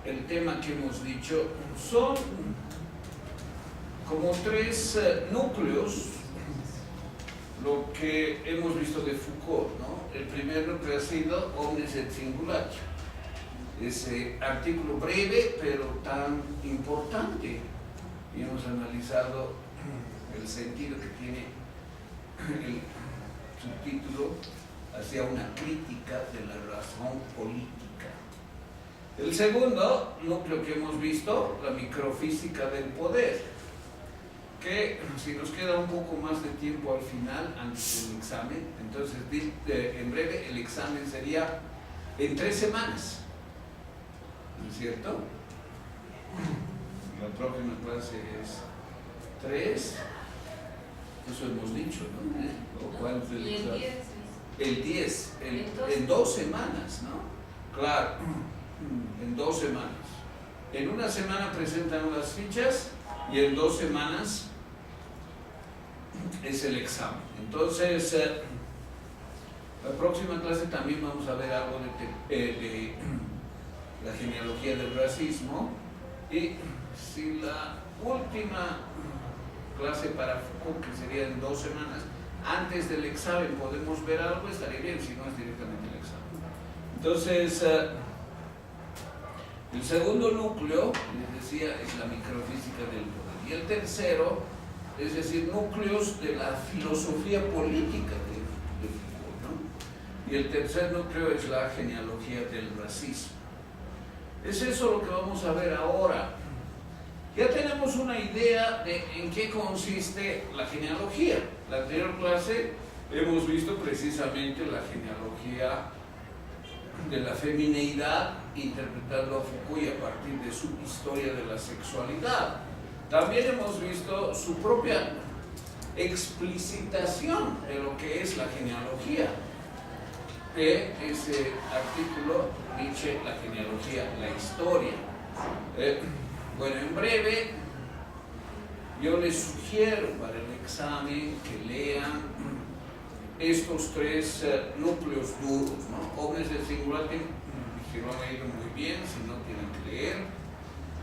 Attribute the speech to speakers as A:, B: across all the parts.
A: el tema que hemos dicho, son como tres núcleos, lo que hemos visto de Foucault, ¿no? El primer núcleo ha sido Omnes et Singulatio, ese artículo breve pero tan importante, y hemos analizado el sentido que tiene el subtítulo hacia una crítica de la razón política. El segundo núcleo que hemos visto, la microfísica del poder, que si nos queda un poco más de tiempo al final, antes del examen, entonces en breve el examen sería en 3 semanas, ¿no es cierto? La próxima clase es 3, eso hemos dicho, ¿no? ¿O cuál es el examen? El 10, en 2 semanas, ¿no? Claro, en 2 semanas. En una semana presentan las fichas y en 2 semanas es el examen. Entonces, la próxima clase también vamos a ver algo de la genealogía del racismo, y si la última clase para Foucault, que sería en 2 semanas, antes del examen podemos ver algo, estaría bien, si no es directamente el examen. Entonces, el segundo núcleo, les decía, es la microfísica del poder. Y el tercero, es decir, núcleos de la filosofía política de Foucault, ¿no? Y el tercer núcleo es la genealogía del racismo. Es eso lo que vamos a ver ahora. Ya tenemos una idea de en qué consiste la genealogía. La anterior clase hemos visto precisamente la genealogía de la femineidad, interpretando a Foucault y a partir de su historia de la sexualidad. También hemos visto su propia explicitación de lo que es la genealogía, de ese artículo Nietzsche, la genealogía, la historia. Bueno, en breve, yo les sugiero para el examen que lean estos 3 núcleos duros, ¿no? Omnes et Singulatio, si lo han leído muy bien, si no tienen que leer.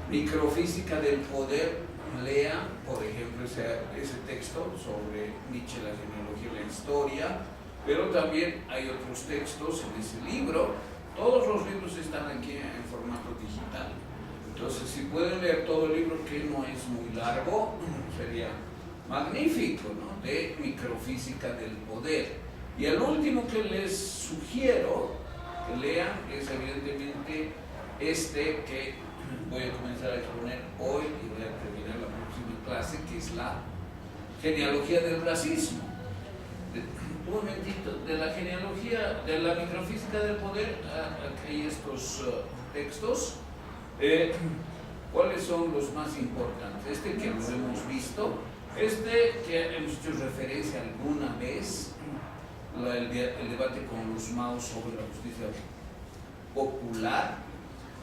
A: Microfísica del poder, lean, por ejemplo, ese texto sobre Nietzsche, la genealogía y la historia, pero también hay otros textos en ese libro. Todos los libros están aquí en formato digital. Entonces, si pueden leer todo el libro, que no es muy largo, sería magnífico, ¿no? De microfísica del poder. Y el último que les sugiero que lean es evidentemente este que voy a comenzar a exponer hoy y voy a terminar la próxima clase, que es la genealogía del racismo. Un momentito, de la genealogía, de la microfísica del poder, aquí hay estos textos. ¿Cuáles son los más importantes? Este que lo hemos visto, este que hemos hecho referencia alguna vez, el debate con los Maos sobre la justicia popular,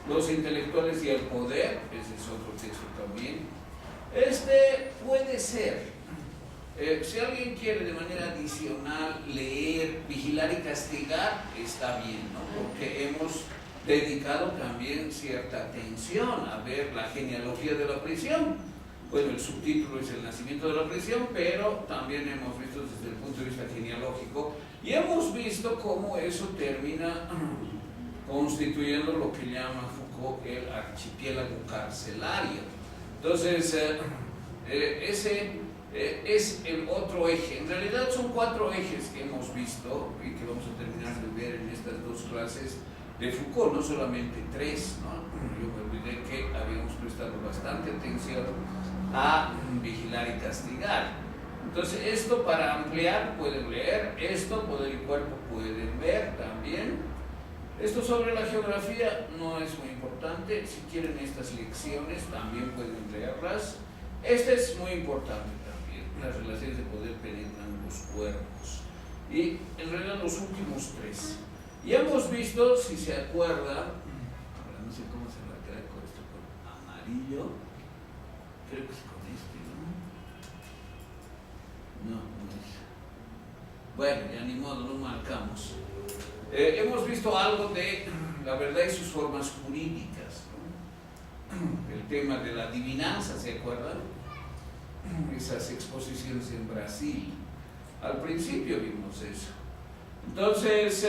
A: los intelectuales y el poder, ese es otro texto también. Este puede ser, si alguien quiere de manera adicional leer Vigilar y Castigar, está bien, ¿no? Porque hemos dedicado también cierta atención a ver la genealogía de la prisión. Bueno, el subtítulo es El nacimiento de la prisión, pero también hemos visto desde el punto de vista genealógico y hemos visto cómo eso termina constituyendo lo que llama Foucault el archipiélago carcelario. Entonces, ese es el otro eje. En realidad son 4 ejes que hemos visto y que vamos a terminar de ver en estas 2 clases de Foucault, no solamente 3, ¿no? Yo me olvidé que habíamos prestado bastante atención a Vigilar y Castigar. Entonces, esto para ampliar pueden leer, esto Poder y Cuerpo pueden ver también. Esto sobre la geografía no es muy importante, si quieren estas lecciones también pueden leerlas. Este es muy importante también, las relaciones de poder penetran los cuerpos. Y en realidad los últimos 3. Y hemos visto, si se acuerdan, ahora no sé cómo se va a quedar con esto, con amarillo, creo que es con este, ¿no? No, no es. Bueno, ya ni modo, no marcamos. Hemos visto algo de la verdad y sus formas jurídicas, ¿no? el tema de la adivinanza, ¿se acuerdan? Esas exposiciones en Brasil. Al principio vimos eso. Entonces,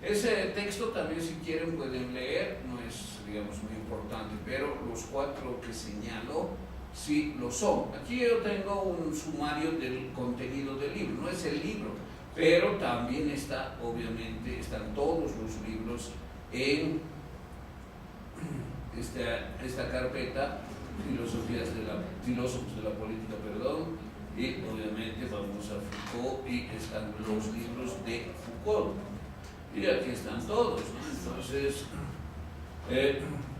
A: ese texto también, si quieren, pueden leer, no es, digamos, muy importante, pero los 4 que señalo sí lo son. Aquí yo tengo un sumario del contenido del libro, no es el libro, pero también está, obviamente, están todos los libros en esta carpeta, filósofos de la política, y obviamente vamos a Foucault y están los libros de Foucault. Y aquí están todos, ¿no? Entonces,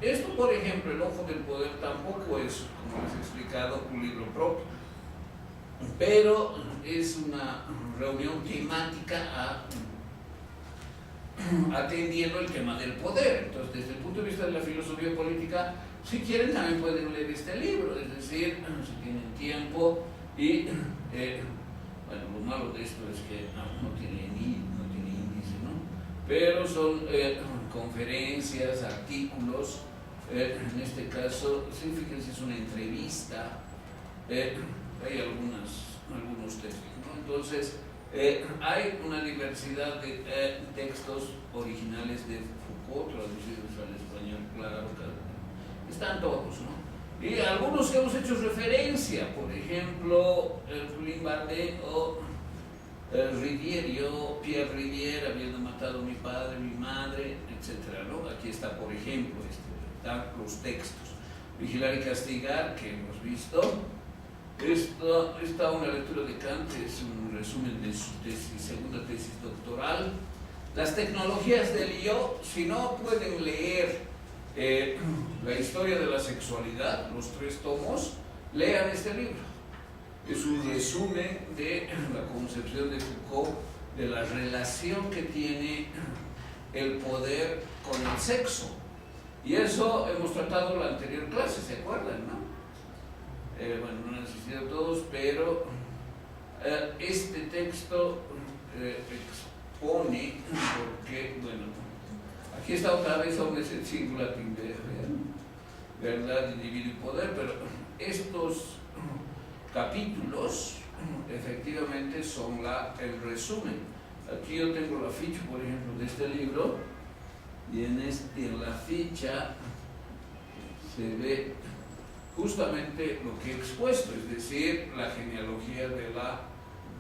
A: esto, por ejemplo, El ojo del poder tampoco es, como les he explicado, un libro propio, pero es una reunión temática atendiendo el tema del poder. Entonces, desde el punto de vista de la filosofía política, si quieren también pueden leer este libro, es decir, si tienen tiempo. Y bueno, lo malo de esto es que no tiene índice, ¿no? Pero son conferencias, artículos, en este caso, sí, fíjense, es una entrevista, hay algunos textos, ¿no? Entonces, hay una diversidad de textos originales de Foucault, traducidos al español, claro, están todos, ¿no? Y algunos que hemos hecho referencia, por ejemplo, Pauline Bardet o Pierre Rivière, habiendo matado a mi padre, mi madre, etc., ¿no? Aquí está, por ejemplo, están los textos. Vigilar y castigar, que hemos visto. Está una lectura de Kant, es un resumen de su segunda tesis doctoral. Las tecnologías del yo, si no pueden leer la historia de la sexualidad, los 3 tomos, lean este libro. Es un resumen de la concepción de Foucault de la relación que tiene el poder con el sexo. Y eso hemos tratado en la anterior clase, ¿se acuerdan, no? Bueno, no han asistido todos, pero este texto expone, porque, bueno, aquí está otra vez Omnes et Singula Timber, verdad, individuo y poder, pero estos capítulos efectivamente son el resumen. Aquí yo tengo la ficha, por ejemplo, de este libro, y en la ficha se ve justamente lo que he expuesto, es decir, la genealogía de la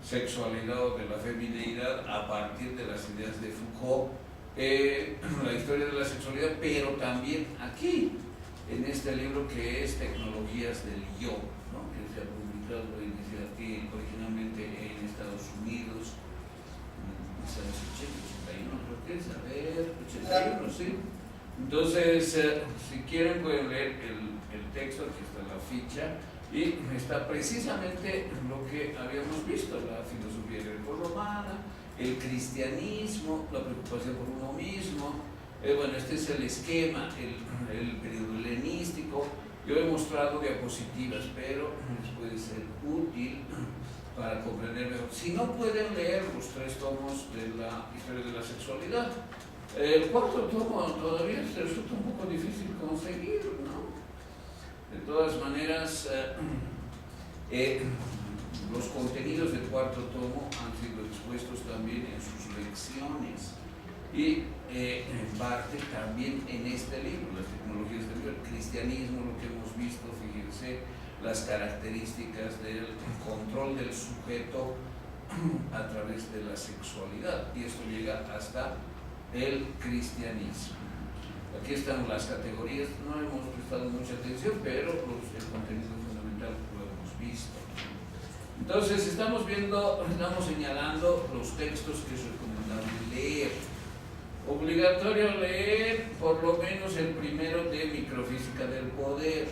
A: sexualidad o de la femineidad a partir de las ideas de Foucault, la historia de la sexualidad, pero también aquí, en este libro que es Tecnologías del Yo, ¿no? Que se ha publicado originalmente en Estados Unidos, en 81, creo que es, a ver, 81, sí. Entonces, si quieren pueden leer el texto, aquí está la ficha, y está precisamente lo que habíamos visto, la filosofía grecorromana, el cristianismo, la preocupación por uno mismo. Bueno, este es el esquema, el periodo helenístico. Yo he mostrado diapositivas, pero les puede ser útil para comprender mejor. Si no pueden leer los 3 tomos de la historia de la sexualidad, el 4º tomo todavía se resulta un poco difícil conseguir, ¿no? De todas maneras, los contenidos del 4º tomo han sido expuestos también en sus lecciones y en parte también en este libro, Las tecnologías del cristianismo, lo que hemos visto, fíjense, las características del control del sujeto a través de la sexualidad, y esto llega hasta el cristianismo. Aquí están las categorías, no hemos prestado mucha atención, pero el contenido fundamental lo hemos visto. Entonces estamos señalando los textos que es recomendable leer. Obligatorio leer por lo menos el primero de Microfísica del Poder,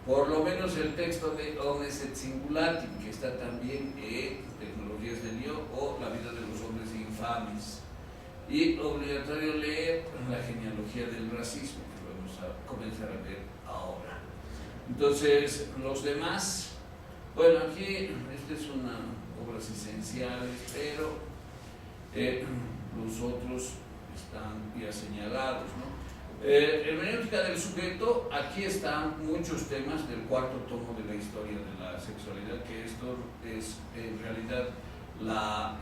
A: por lo menos el texto de Omnes et Singulatim, que está también en Tecnologías del Yo o La vida de los hombres infames. Y obligatorio leer la genealogía del racismo, que vamos a comenzar a ver ahora. Entonces, los demás, bueno, aquí esta es una obras esenciales, pero los otros están ya señalados, ¿no? Hermenéutica del sujeto, aquí están muchos temas del cuarto tomo de la historia de la sexualidad, que esto es en realidad la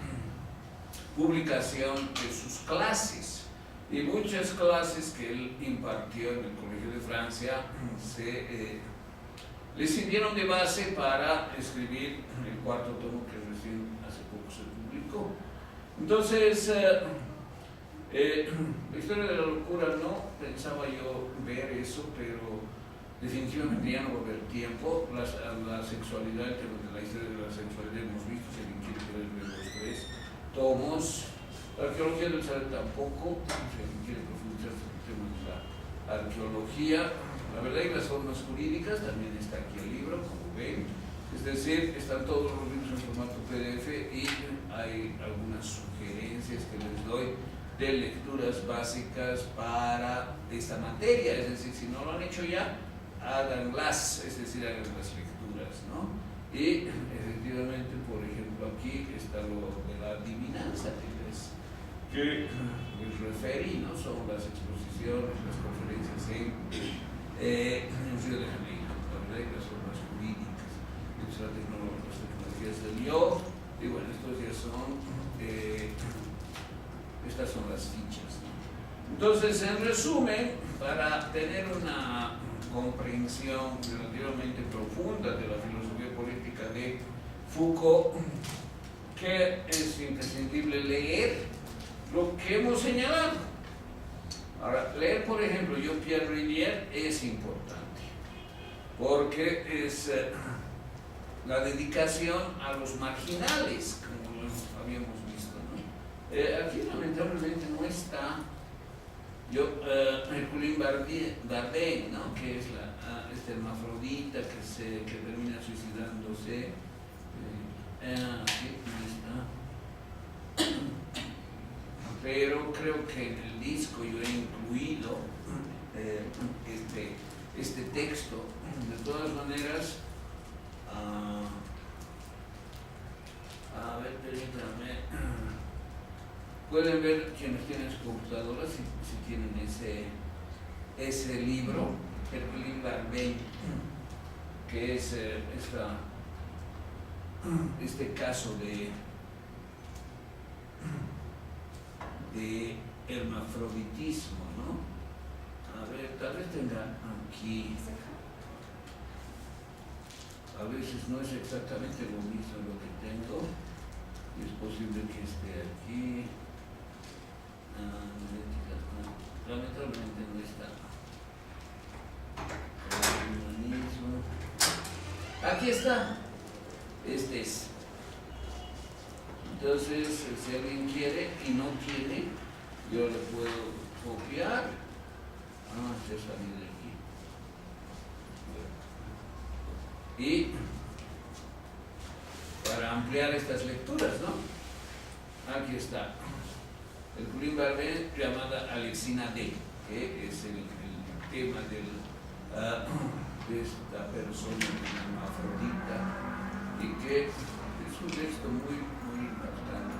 A: publicación de sus clases, y muchas clases que él impartió en el Colegio de Francia le sirvieron de base para escribir el cuarto tomo que recién hace poco se publicó. Entonces, la historia de la locura, no pensaba yo ver eso, pero definitivamente ya no va a haber tiempo. La sexualidad, el tema de la historia de la sexualidad hemos visto, si alguien quiere ver los 3 tomos. La arqueología del saber tampoco, si alguien quiere profundizar sobre el tema de la arqueología. La verdad y las formas jurídicas, también está aquí el libro, como ven. Es decir, están todos los libros en formato PDF y hay algunas sugerencias que les doy de lecturas básicas para esta materia. Es decir, si no lo han hecho ya, háganlas, es decir, hagan las lecturas, ¿no? Y efectivamente, por ejemplo, aquí está lo de la adivinanza que les referí, ¿no? Son las exposiciones, las conferencias en Río de Janeiro, la verdad y las formas jurídicas, las tecnologías del yo, y bueno, estos ya son, estas son las fichas, ¿no? Entonces, en resumen, para tener una comprensión relativamente profunda de la filosofía política de Foucault, que es imprescindible leer lo que hemos señalado. Ahora, leer, por ejemplo, Jean-Pierre Rivière es importante, porque es la dedicación a los marginales, como lo habíamos visto, ¿no? Aquí lamentablemente no está Herculín Bardén, ¿no? Que es este hermafrodita que termina suicidándose. Aquí no está. Pero creo que en el disco yo he incluido este texto. De todas maneras, a ver, permítanme. Pueden ver quienes tienen su computadora si tienen ese libro, Herculín Bardén, que es este caso de hermafroditismo, ¿no? A ver, tal vez tenga aquí. A veces no es exactamente lo mismo lo que tengo, y es posible que esté aquí. Lamentablemente no está. Aquí está. Este es. Entonces, si alguien quiere y no tiene, yo le puedo copiar. Ya salí de aquí. Y para ampliar estas lecturas, ¿no? Aquí está. Herculín Bardén, llamada Alexina D, que es el tema de esta persona hermafrodita, y que es un texto muy importante.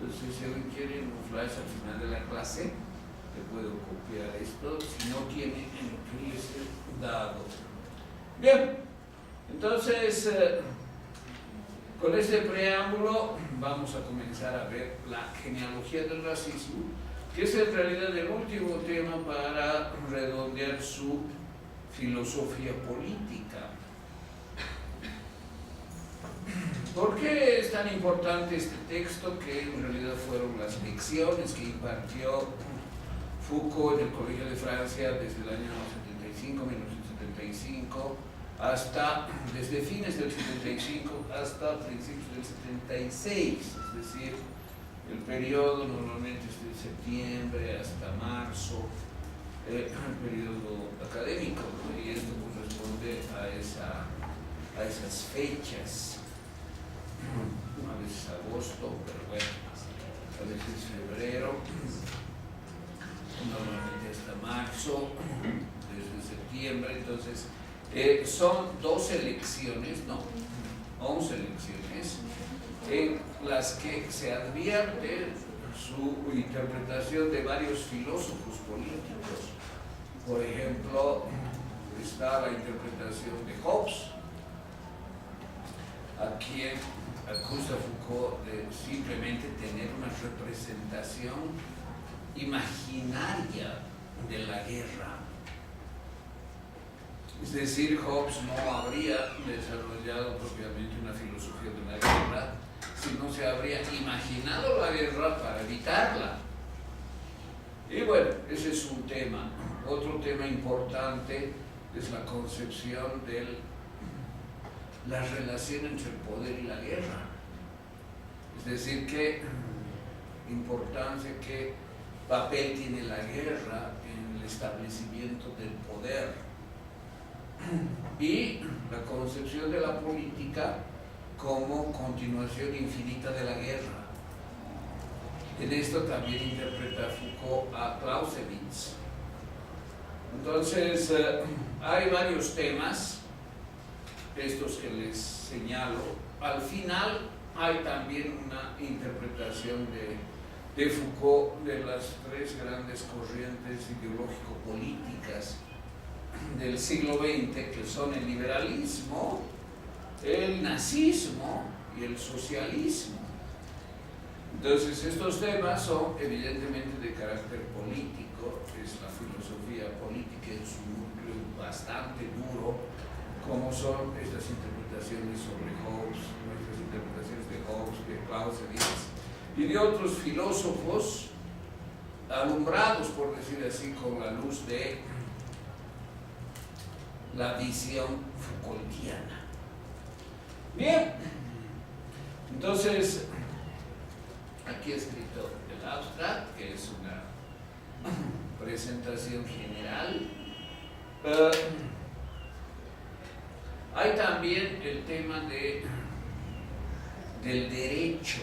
A: Entonces, si alguien quiere un flash al final de la clase, le puedo copiar esto, si no tiene en lo que les he dado. Bien, entonces, con este preámbulo vamos a comenzar a ver la genealogía del racismo, que es en realidad el último tema para redondear su filosofía política. ¿Por qué es tan importante este texto? Que en realidad fueron las lecciones que impartió Foucault en el Colegio de Francia desde el año 1975, hasta, desde fines del 75 hasta principios del 76, es decir, el periodo normalmente es de septiembre hasta marzo, el periodo académico, ¿no? Y esto corresponde a esas fechas, a veces agosto, pero bueno, a veces febrero, normalmente hasta marzo, desde septiembre. Entonces son 12 lecciones, no, 11 lecciones, en las que se advierte su interpretación de varios filósofos políticos. Por ejemplo, está la interpretación de Hobbes, a quien acusa Foucault de simplemente tener una representación imaginaria de la guerra. Es decir, Hobbes no habría desarrollado propiamente una filosofía de la guerra, sino se habría imaginado la guerra para evitarla. Y bueno, ese es un tema. Otro tema importante es la concepción de la relación entre el poder y la guerra. Es decir, qué importancia, qué papel tiene la guerra en el establecimiento del poder. Y la concepción de la política como continuación infinita de la guerra. En esto también interpreta Foucault a Clausewitz. Entonces, hay varios temas, estos que les señalo. Al final hay también una interpretación de Foucault de las tres grandes corrientes ideológico-políticas del siglo XX, que son el liberalismo, el nazismo y el socialismo. Entonces, estos temas son evidentemente de carácter político, es la filosofía política en su núcleo bastante duro, como son estas interpretaciones sobre Hobbes, nuestras interpretaciones de Hobbes, de Clausewitz y de otros filósofos alumbrados, por decir así, con la luz de la visión Foucaultiana. Bien, entonces aquí he escrito el abstract, que es una presentación general. Hay también el tema del derecho,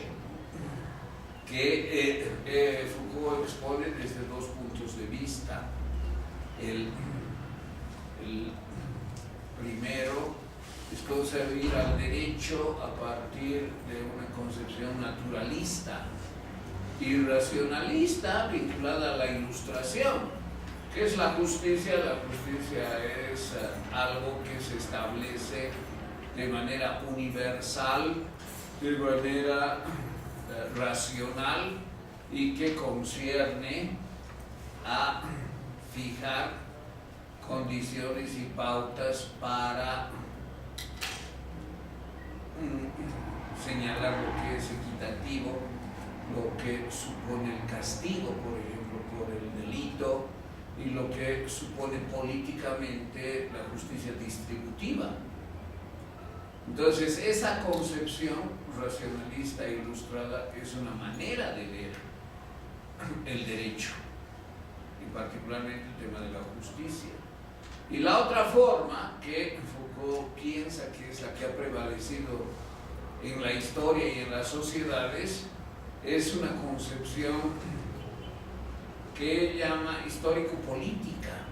A: que Foucault expone desde dos puntos de vista. El primero es concebir al derecho a partir de una concepción naturalista y racionalista vinculada a la Ilustración. ¿Qué es la justicia? La justicia es algo que se establece de manera universal, de manera racional y que concierne a fijar condiciones y pautas para señalar lo que es equitativo, lo que supone el castigo, por ejemplo, por el delito, y lo que supone políticamente la justicia distributiva. Entonces, esa concepción racionalista e ilustrada es una manera de ver el derecho, y particularmente el tema de la justicia. Y la otra forma que Foucault piensa que es la que ha prevalecido en la historia y en las sociedades es una concepción que él llama histórico-política,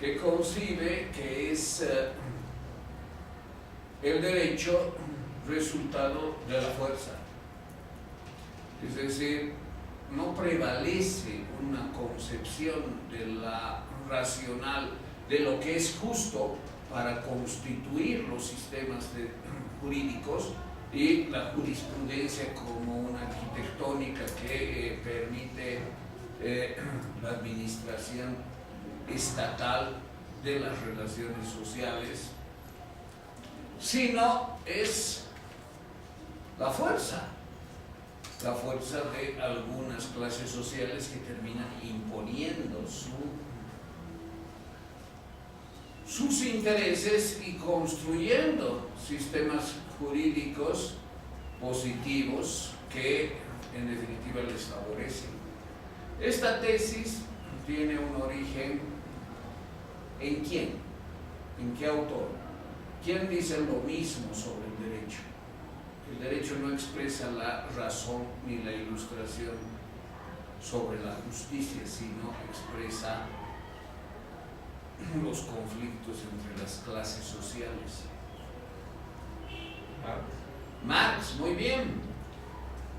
A: que concibe que es el derecho resultado de la fuerza. Es decir, no prevalece una concepción de la racional de lo que es justo para constituir los sistemas jurídicos y la jurisprudencia como una arquitectónica que permite la administración estatal de las relaciones sociales, sino es la fuerza de algunas clases sociales que terminan imponiendo sus intereses y construyendo sistemas jurídicos positivos que en definitiva les favorecen. Esta tesis tiene un origen ¿en quién? ¿En qué autor? ¿Quién dice lo mismo sobre el derecho? El derecho no expresa la razón ni la ilustración sobre la justicia, sino expresa los conflictos entre las clases sociales. Marx, muy bien.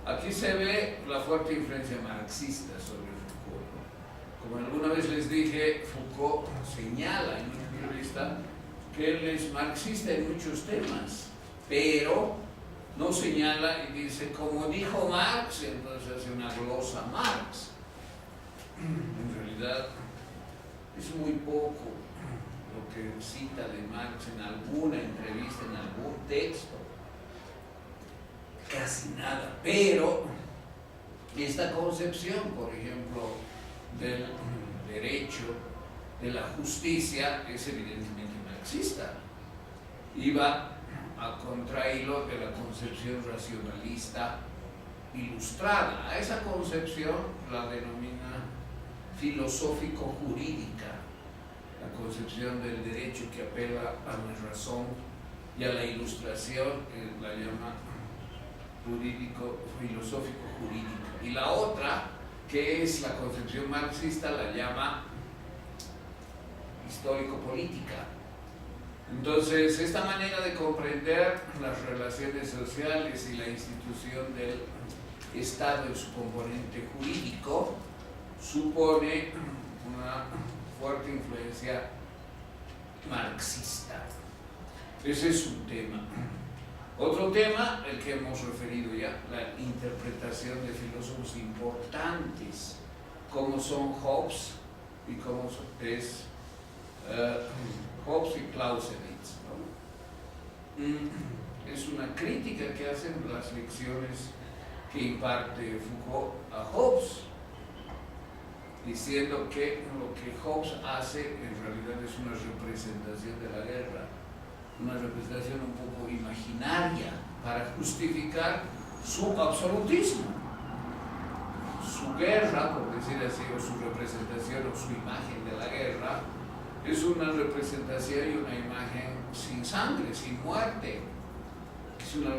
A: Aquí se ve la fuerte influencia marxista sobre Foucault, ¿no? Como alguna vez les dije, Foucault señala en una entrevista que él es marxista en muchos temas, pero no señala y dice, como dijo Marx, entonces hace una glosa a Marx. En realidad es muy poco lo que cita de Marx en alguna entrevista, en algún texto, casi nada, pero esta concepción, por ejemplo, del derecho, de la justicia, es evidentemente marxista y va a contrahilo de la concepción racionalista ilustrada. A esa concepción la denomina filosófico-jurídica, la concepción del derecho que apela a la razón y a la ilustración, la llama filosófico-jurídica. Y la otra, que es la concepción marxista, la llama histórico-política. Entonces, esta manera de comprender las relaciones sociales y la institución del Estado en su componente jurídico supone una fuerte influencia marxista. Ese es un tema. Otro tema, el que hemos referido ya, la interpretación de filósofos importantes, como son Hobbes y como es Hobbes y Clausewitz, ¿no? Es una crítica que hacen las lecciones que imparte Foucault a Hobbes, diciendo que lo que Hobbes hace en realidad es una representación de la guerra, una representación un poco imaginaria para justificar su absolutismo. Su guerra, por decir así, o su representación o su imagen de la guerra, es una representación y una imagen sin sangre, sin muerte. Es una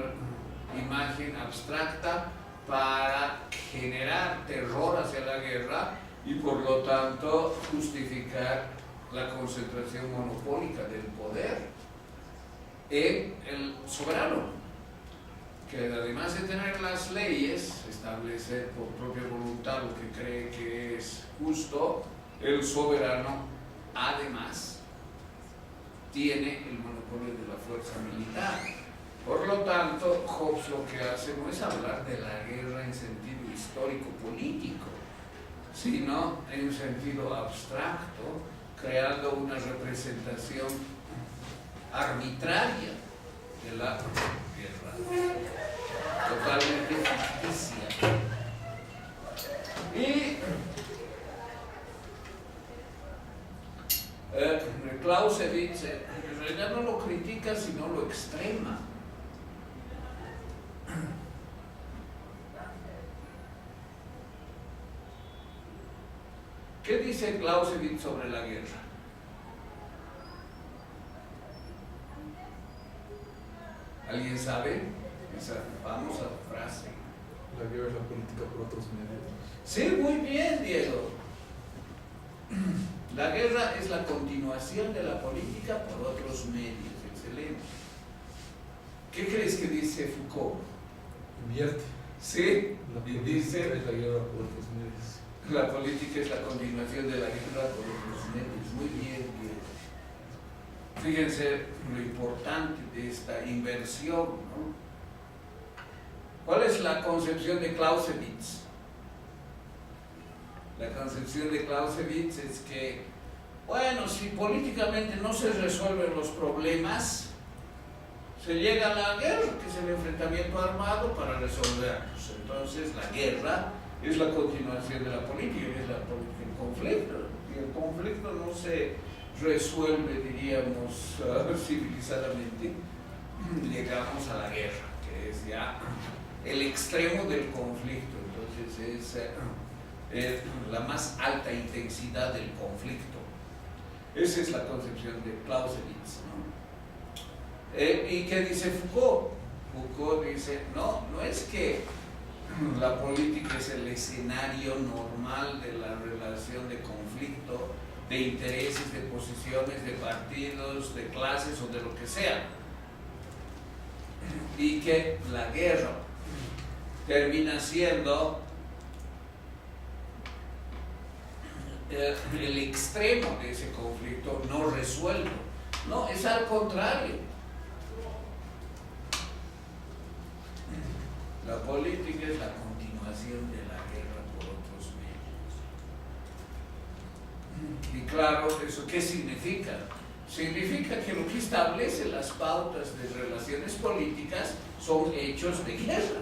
A: imagen abstracta para generar terror hacia la guerra y por lo tanto justificar la concentración monopólica del poder en el soberano, que además de tener las leyes, establecer por propia voluntad lo que cree que es justo, el soberano además tiene el monopolio de la fuerza militar. Por lo tanto, Hobbes lo que hace no es hablar de la guerra en sentido histórico-político, sino en sentido abstracto, creando una representación arbitraria de la guerra, totalmente ficticia. Y Clausewitz en realidad no lo critica, sino lo extrema. ¿Qué dice Clausewitz sobre la guerra? ¿Alguien sabe esa famosa frase?
B: La guerra es la política por otros medios.
A: Sí, muy bien, Diego. La guerra es la continuación de la política por otros medios. Excelente. ¿Qué crees que dice Foucault?
B: Invierte.
A: Sí,
B: La
A: y
B: política
A: dice
B: es la guerra por otros medios.
A: la política es la continuación de la guerra por otros medios. Muy bien, Diego. Fíjense lo importante de esta inversión, ¿no? ¿Cuál es la concepción de Clausewitz? La concepción de Clausewitz es que, bueno, si políticamente no se resuelven los problemas, se llega a la guerra, que es el enfrentamiento armado, para resolverlos. Entonces, la guerra es la continuación de la política, es el conflicto. Y el conflicto no se resuelve, diríamos, civilizadamente, llegamos a la guerra, que es ya el extremo del conflicto. Entonces, es la más alta intensidad del conflicto. Esa es la concepción de Clausewitz, ¿no? ¿Y qué dice Foucault? Foucault dice, no es que la política es el escenario normal de la relación de conflicto, de intereses, de posiciones, de partidos, de clases o de lo que sea. Y que la guerra termina siendo el extremo de ese conflicto no resuelto. No, es al contrario. La política es la continuación de la guerra por otros medios. Y claro, ¿eso qué significa? Significa que lo que establece las pautas de relaciones políticas son hechos de guerra.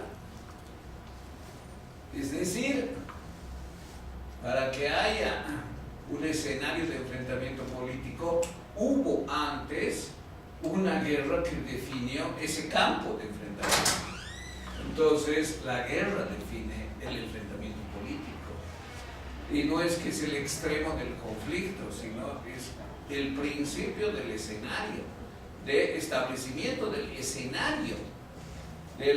A: Es decir, para que haya un escenario de enfrentamiento político, hubo antes una guerra que definió ese campo de enfrentamiento. Entonces, la guerra define el enfrentamiento político. Y no es que es el extremo del conflicto, sino es el principio del escenario, de establecimiento del escenario de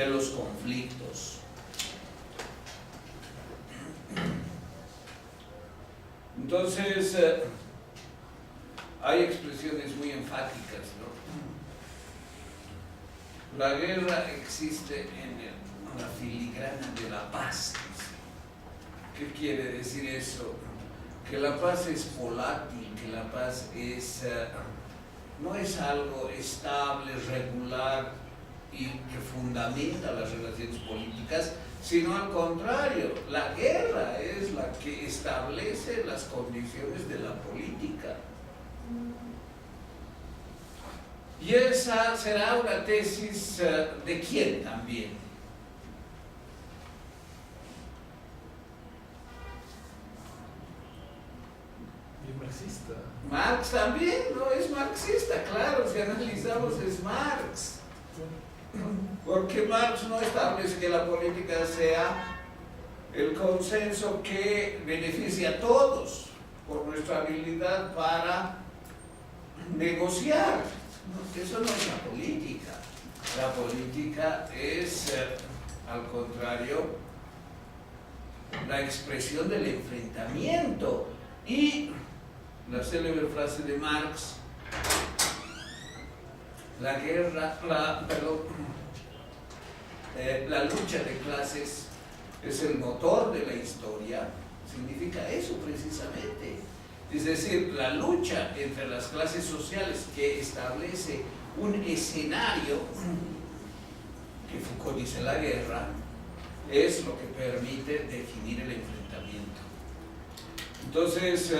A: los conflictos. Entonces, hay expresiones muy enfáticas, ¿no? La guerra existe en la filigrana de la paz. ¿Qué quiere decir eso? Que la paz es volátil, que la paz no es algo estable, regular y que fundamenta las relaciones políticas, sino al contrario, la guerra es la que establece las condiciones de la política. Y esa será una tesis de quién también.
B: Bien marxista.
A: Marx también, no es marxista, claro, si analizamos es Marx. Porque Marx no establece que la política sea el consenso que beneficia a todos por nuestra habilidad para negociar. No, eso no es la política. La política es, al contrario, la expresión del enfrentamiento. Y la célebre frase de Marx, la lucha de clases es el motor de la historia, significa eso precisamente. Es decir, la lucha entre las clases sociales que establece un escenario, que Foucault dice la guerra, es lo que permite definir el enfrentamiento. Entonces,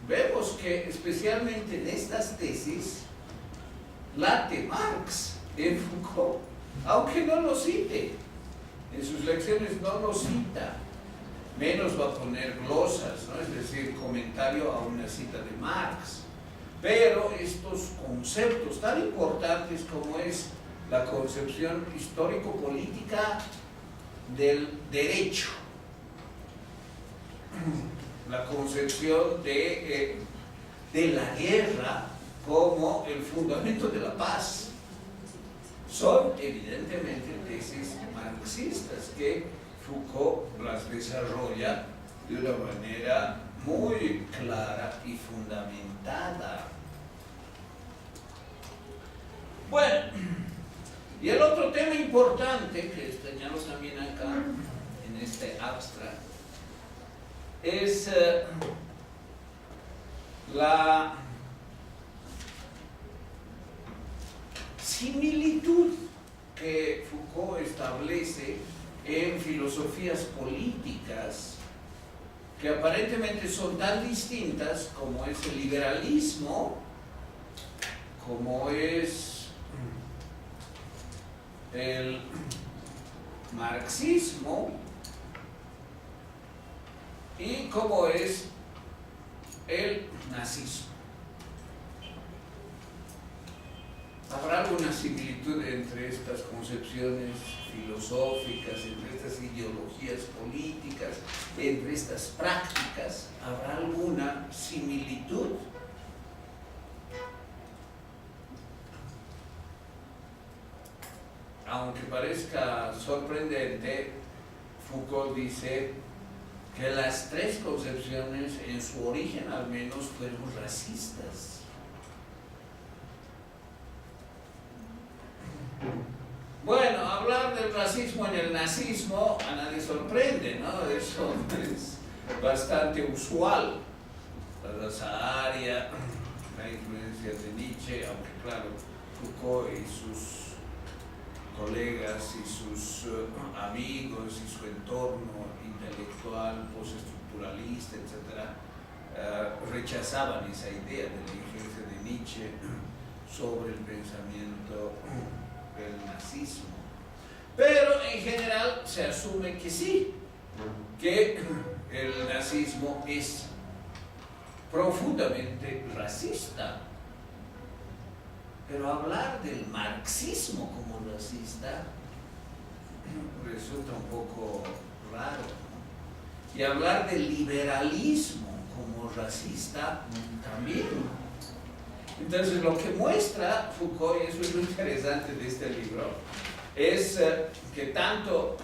A: vemos que especialmente en estas tesis, late Marx en Foucault, aunque no lo cite, en sus lecciones no lo cita, menos va a poner glosas, ¿no? Es decir, comentario a una cita de Marx. Pero estos conceptos tan importantes como es la concepción histórico-política del derecho, la concepción de la guerra como el fundamento de la paz, son evidentemente tesis marxistas que Foucault las desarrolla de una manera muy clara y fundamentada. Bueno, y el otro tema importante que señalamos también acá en este abstract es la similitud que Foucault establece en filosofías políticas que aparentemente son tan distintas como es el liberalismo, como es el marxismo y como es el nazismo. ¿Habrá alguna similitud entre estas concepciones filosóficas, entre estas ideologías políticas, entre estas prácticas? ¿Habrá alguna similitud? Aunque parezca sorprendente, Foucault dice que las tres concepciones, en su origen al menos, fueron racistas. racismo en el nazismo a nadie sorprende, ¿no? Eso es bastante usual. La raza aria, la influencia de Nietzsche, aunque claro, Foucault y sus colegas y sus amigos y su entorno intelectual, postestructuralista, etc., rechazaban esa idea de la influencia de Nietzsche sobre el pensamiento del nazismo. Pero en general se asume que sí, que el nazismo es profundamente racista. Pero hablar del marxismo como racista resulta un poco raro, ¿no? Y hablar del liberalismo como racista también. Entonces lo que muestra Foucault, y eso es lo interesante de este libro, es que tanto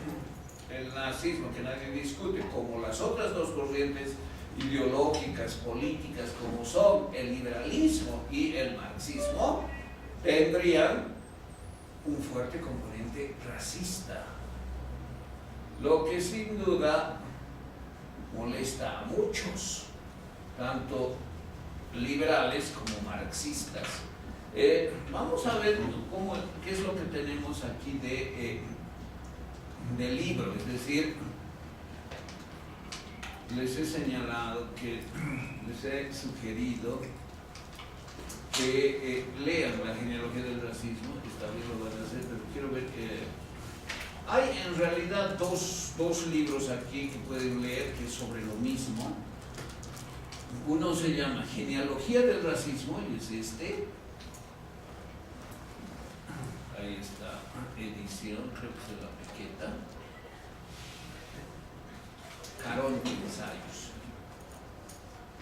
A: el nazismo, que nadie discute, como las otras dos corrientes ideológicas, políticas, como son el liberalismo y el marxismo, tendrían un fuerte componente racista, lo que sin duda molesta a muchos, tanto liberales como marxistas. Vamos a ver qué es lo que tenemos aquí de libro, es decir, les he señalado que les he sugerido que lean La genealogía del racismo. Esta vez lo van a hacer, pero quiero ver que hay en realidad dos libros aquí que pueden leer que es sobre lo mismo. Uno se llama Genealogía del racismo y es este. Ahí está, edición, creo que es de La Pequeta. Caronte Ensayos.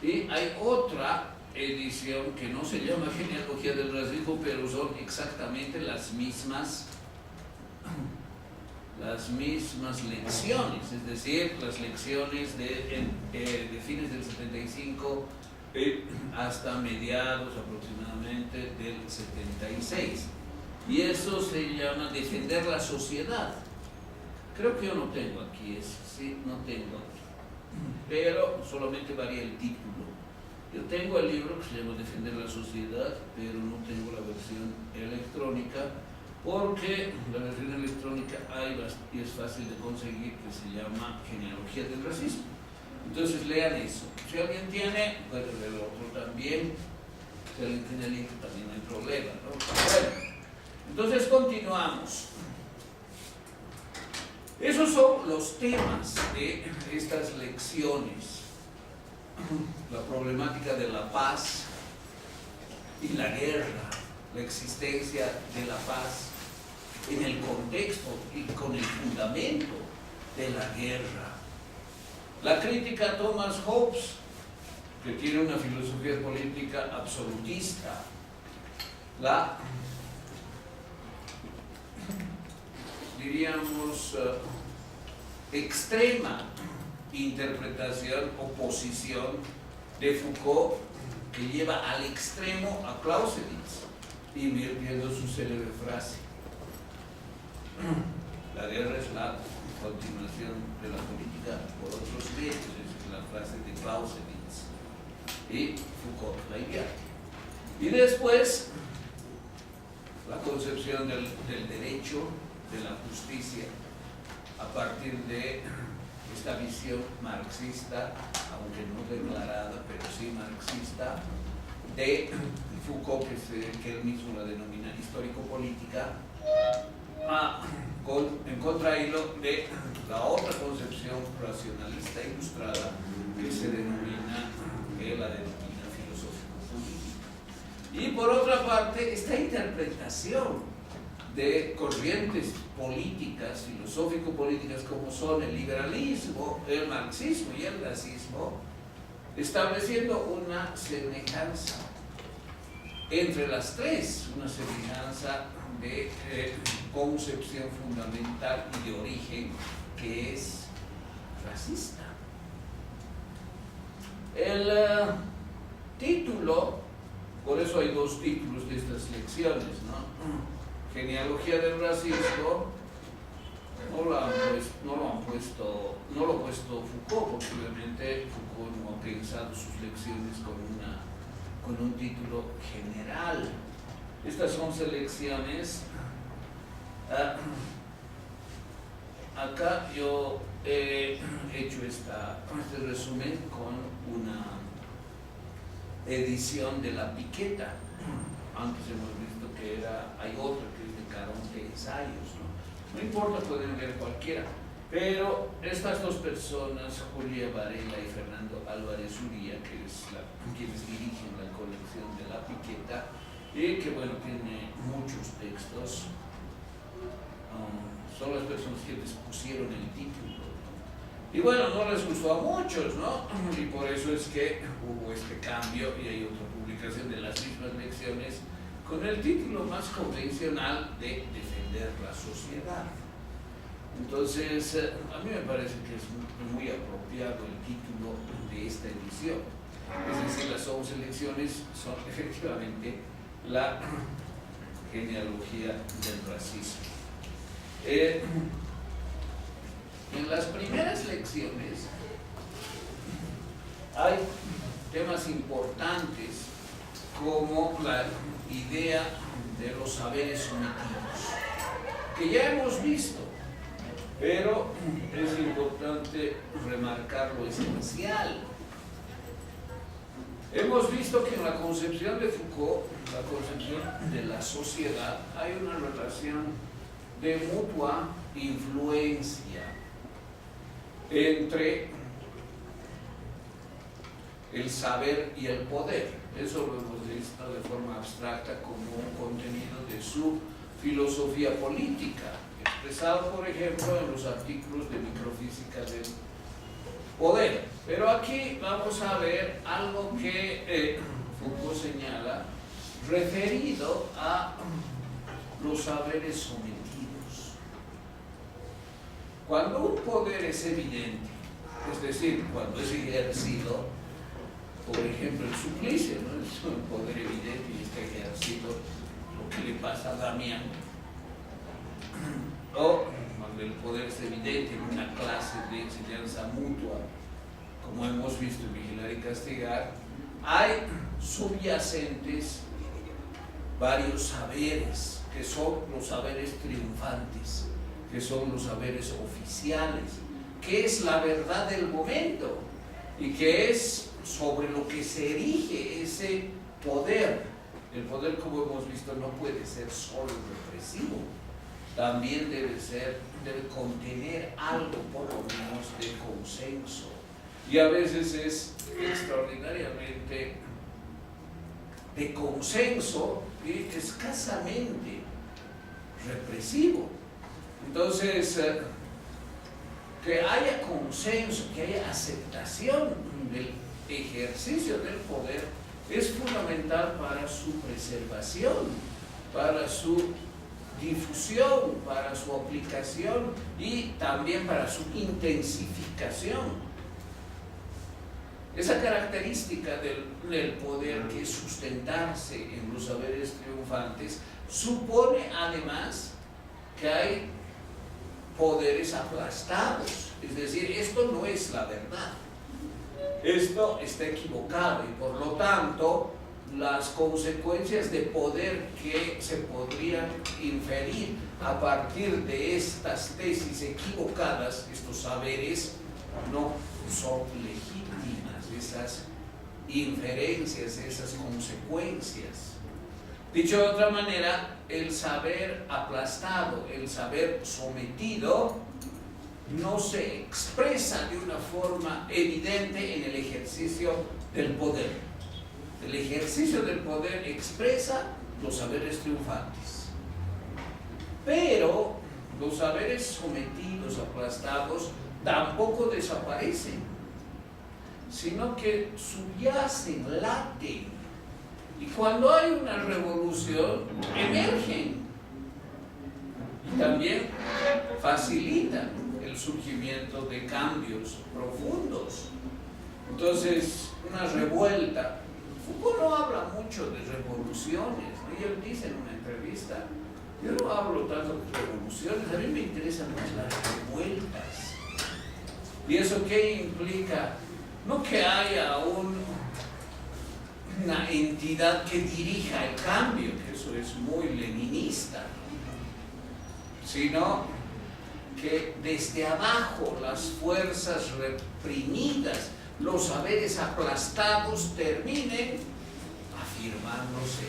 A: Y hay otra edición que no se llama Genealogía del racismo, pero son exactamente las mismas lecciones, es decir, las lecciones de fines del 75 hasta mediados aproximadamente del 76. Y eso se llama Defender la sociedad. Creo que yo no tengo aquí eso, sí, no tengo aquí, pero solamente varía el título. Yo tengo el libro que se llama Defender la sociedad, pero no tengo la versión electrónica, porque la versión electrónica hay y es fácil de conseguir, que se llama Genealogía del racismo. Entonces lean eso. Si alguien tiene, puede leer el otro también. Si alguien tiene el libro también no hay problema, ¿no? Bueno, entonces continuamos. Esos son los temas de estas lecciones. La problemática de la paz y la guerra, la existencia de la paz en el contexto y con el fundamento de la guerra. La crítica a Thomas Hobbes, que tiene una filosofía política absolutista. La, diríamos, extrema interpretación o posición de Foucault, que lleva al extremo a Clausewitz, invirtiendo su célebre frase: la guerra es la continuación de la política por otros medios. Es la frase de Clausewitz, y Foucault la invierte. Y después la concepción del derecho, de la justicia, a partir de esta visión marxista, aunque no declarada, pero sí marxista, de Foucault, que él mismo la denomina histórico-política, en contrahilo de la otra concepción racionalista ilustrada, que se denomina, que la denomina filosófico-política. Y por otra parte, esta interpretación de corrientes políticas, filosófico-políticas, como son el liberalismo, el marxismo y el nazismo, estableciendo una semejanza entre las tres, una semejanza de concepción fundamental y de origen, que es racista. El título, por eso hay dos títulos de estas lecciones, ¿no? Genealogía del racismo no lo ha puesto Foucault, porque obviamente Foucault no ha pensado sus lecciones con un título general. Estas son selecciones. Acá yo he hecho este resumen con una edición de La Piqueta. Antes hemos visto que hay otra que es de Caronte Ensayos, ¿no? No importa, pueden ver cualquiera. Pero estas dos personas, Julia Varela y Fernando Álvarez Uría, quienes dirigen la colección de La Piqueta, y que bueno, tiene muchos textos, son las personas que les pusieron el título, ¿no? Y bueno, no les gustó a muchos, ¿no? Y por eso es que hubo este cambio y hay otra publicación de las mismas lecciones con el título más convencional de Defender la Sociedad. Entonces, a mí me parece que es muy apropiado el título de esta edición. Es decir, las 11 lecciones son efectivamente la genealogía del racismo. En las primeras lecciones hay temas importantes como la idea de los saberes sometidos, que ya hemos visto, pero es importante remarcar lo esencial. Hemos visto que en la concepción de Foucault, la concepción de la sociedad, hay una relación de mutua influencia entre el saber y el poder. Eso lo hemos visto de forma abstracta como un contenido de su filosofía política, expresado por ejemplo en los artículos de microfísica del poder. Pero aquí vamos a ver algo que Foucault señala referido a los saberes sometidos. Cuando un poder es evidente, es decir, cuando es ejercido, por ejemplo el suplicio, ¿no? Es un poder evidente y está ejercido, lo que le pasa a Damián, o cuando el poder es evidente en una clase de enseñanza mutua, como hemos visto en Vigilar y Castigar, hay subyacentes varios saberes, que son los saberes triunfantes, que son los saberes oficiales, que es la verdad del momento y que es sobre lo que se erige ese poder. El poder, como hemos visto, no puede ser solo represivo, también debe contener algo por lo menos de consenso, y a veces es extraordinariamente de consenso y escasamente represivo. Entonces, que haya consenso, que haya aceptación del ejercicio del poder es fundamental para su preservación, para su difusión, para su aplicación y también para su intensificación. Esa característica del poder, que es sustentarse en los saberes triunfantes, supone además que hay poderes aplastados, es decir, esto no es la verdad, esto está equivocado, y por lo tanto las consecuencias de poder que se podrían inferir a partir de estas tesis equivocadas, estos saberes, no son legítimas, esas inferencias, esas consecuencias. Dicho de otra manera, el saber aplastado, el saber sometido, no se expresa de una forma evidente en el ejercicio del poder. El ejercicio del poder expresa los saberes triunfantes. Pero los saberes sometidos, aplastados, tampoco desaparecen, sino que subyacen, laten. Y cuando hay una revolución, emergen y también facilitan el surgimiento de cambios profundos. Entonces, una revuelta. Foucault no habla mucho de revoluciones, ¿no? Y él dice en una entrevista Yo no hablo tanto de revoluciones, a mí me interesan más las revueltas. ¿Y eso qué implica? No que haya una entidad que dirija el cambio, que eso es muy leninista, sino que desde abajo las fuerzas reprimidas, los saberes aplastados terminen afirmándose,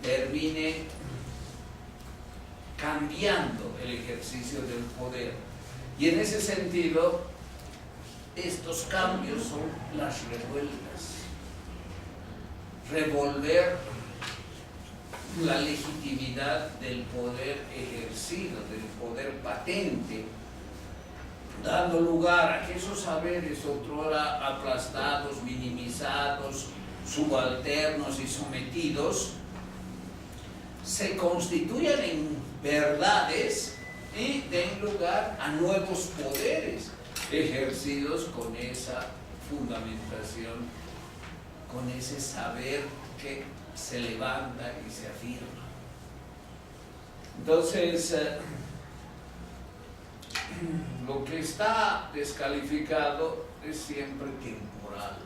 A: termine cambiando el ejercicio del poder. Y en ese sentido, estos cambios son las revueltas. Revolver la legitimidad del poder ejercido, del poder patente, dando lugar a que esos saberes otrora aplastados, minimizados, subalternos y sometidos, se constituyan en verdades y den lugar a nuevos poderes ejercidos con esa fundamentación, con ese saber que se levanta y se afirma. Entonces, lo que está descalificado es siempre temporal.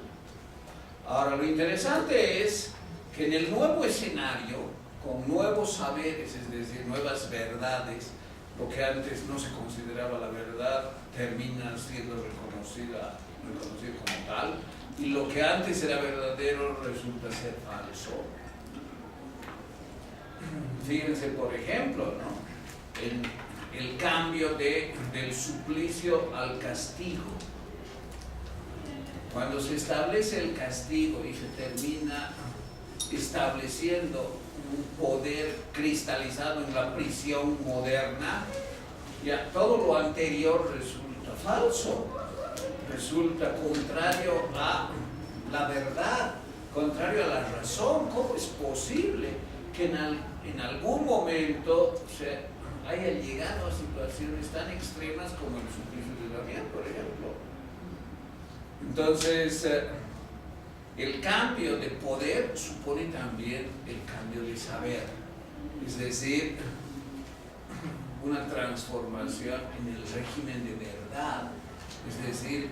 A: Ahora, lo interesante es que en el nuevo escenario, con nuevos saberes, es decir, nuevas verdades, lo que antes no se consideraba la verdad termina siendo reconocido como tal, y lo que antes era verdadero resulta ser falso. Fíjense, por ejemplo, ¿no? el cambio del suplicio al castigo. Cuando se establece el castigo y se termina estableciendo un poder cristalizado en la prisión moderna, ya todo lo anterior resulta falso, resulta contrario a la verdad, contrario a la razón. ¿Cómo es posible que en algún momento se haya llegado a situaciones tan extremas como el suplicio de Damián, por ejemplo? Entonces, el cambio de poder supone también el cambio de saber, es decir, una transformación en el régimen de verdad, es decir,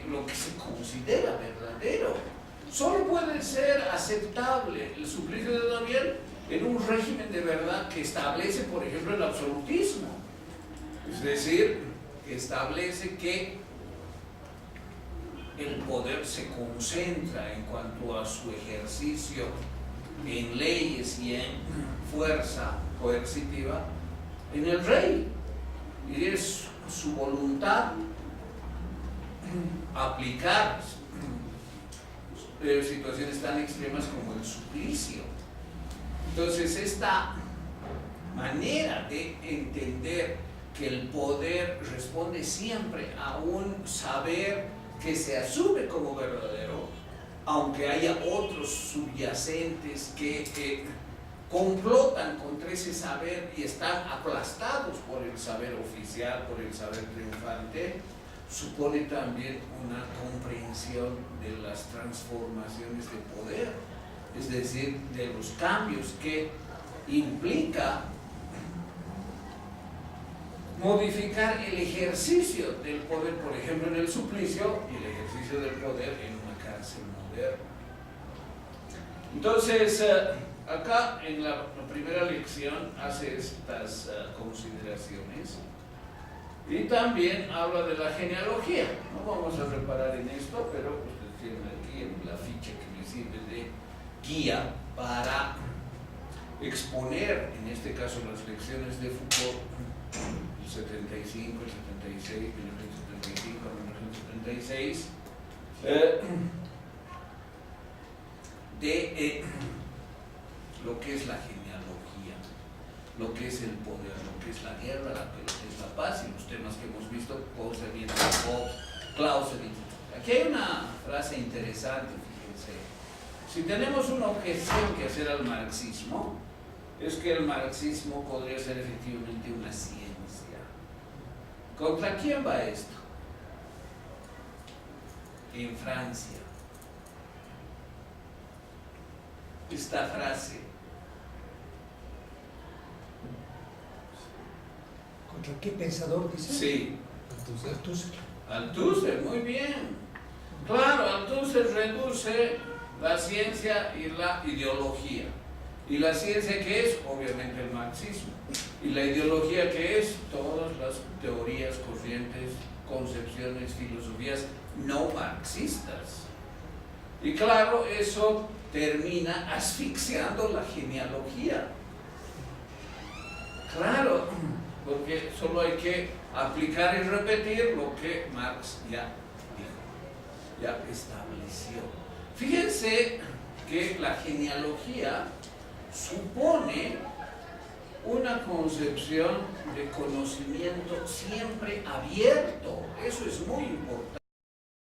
A: lo que se considera verdadero. Solo puede ser aceptable el suplicio de Daniel en un régimen de verdad que establece, por ejemplo, el absolutismo, es decir, que establece que el poder se concentra en cuanto a su ejercicio en leyes y en fuerza coercitiva en el rey, y es su voluntad aplicar situaciones tan extremas como el suplicio. Entonces, esta manera de entender que el poder responde siempre a un saber que se asume como verdadero, aunque haya otros subyacentes que complotan contra ese saber y están aplastados por el saber oficial, por el saber triunfante, supone también una comprensión de las transformaciones de poder, es decir, de los cambios que implica modificar el ejercicio del poder, por ejemplo, en el suplicio, y el ejercicio del poder en una cárcel moderna. Entonces, acá en la primera lección hace estas consideraciones y también habla de la genealogía. No vamos a reparar en esto, pero ustedes tienen aquí en la ficha que me sirve de guía para exponer, en este caso, las lecciones de Foucault, el 75, el 76, 1975, 1976, de lo que es la genealogía, lo que es el poder, lo que es la guerra, lo que es la paz, y los temas que hemos visto, Clausewitz, Clausewitz. Aquí hay una frase interesante, fíjense. Si tenemos una objeción que hacer al marxismo, es que el marxismo podría ser efectivamente una ciencia. ¿Contra quién va esto? En Francia. Esta frase
C: ¿Contra qué pensador dice?
A: Sí,
B: Entonces,
A: Althusser, muy bien. Claro, Althusser reduce la ciencia y la ideología. ¿Y la ciencia qué es? Obviamente el marxismo. ¿Y la ideología qué es? Todas las teorías, corrientes, concepciones, filosofías no marxistas. Y claro, eso termina asfixiando la genealogía. Claro, porque solo hay que aplicar y repetir lo que Marx ya dijo, ya estableció. Fíjense que la genealogía supone una concepción de conocimiento siempre abierto. Eso es muy importante.